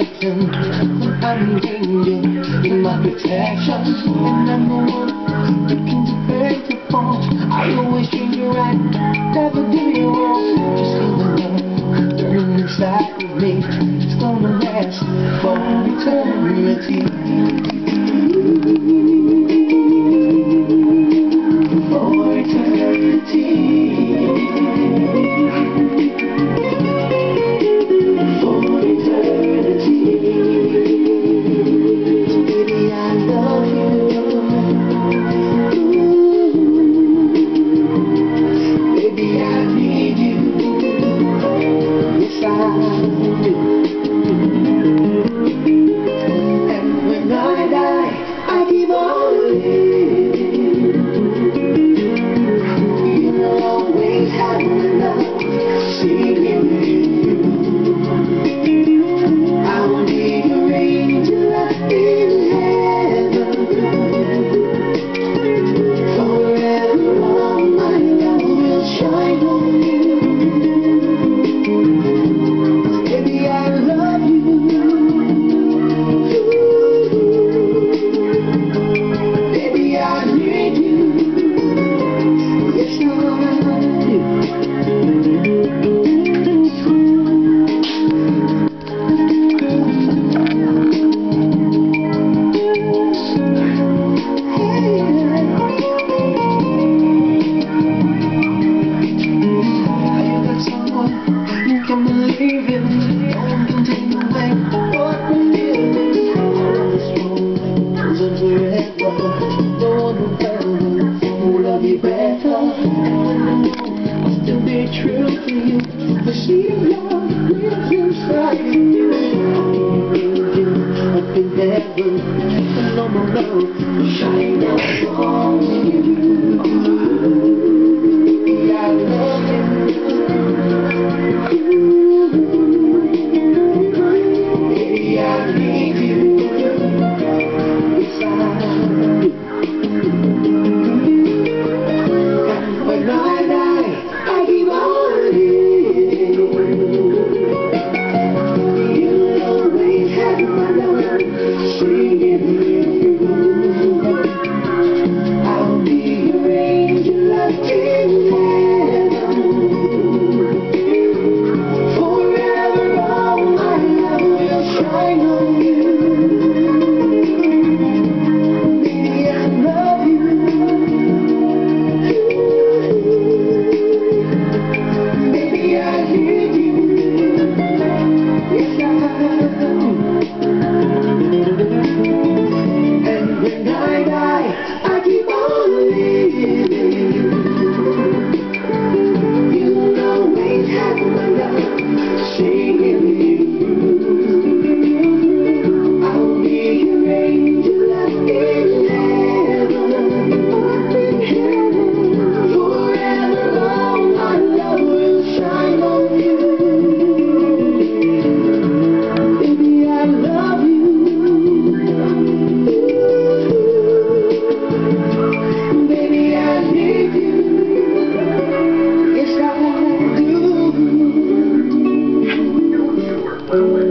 satisfaction. I'm the angel in my protection, and I'm the one looking to break the fall. I always treat you right, never do you wrong. Just feel the love burning inside of me. It's gonna last for eternity. For eternity. True to you, but she love lives inside you. Up in heaven, no more love, shine out on you. I love you. Baby, I need you. Yes, I do. And when I die, I keep on living. You'll always have my love, singing you. I'll be your angel up in heaven. Forever all my love will shine on you. Baby, I love you. Yes, I do.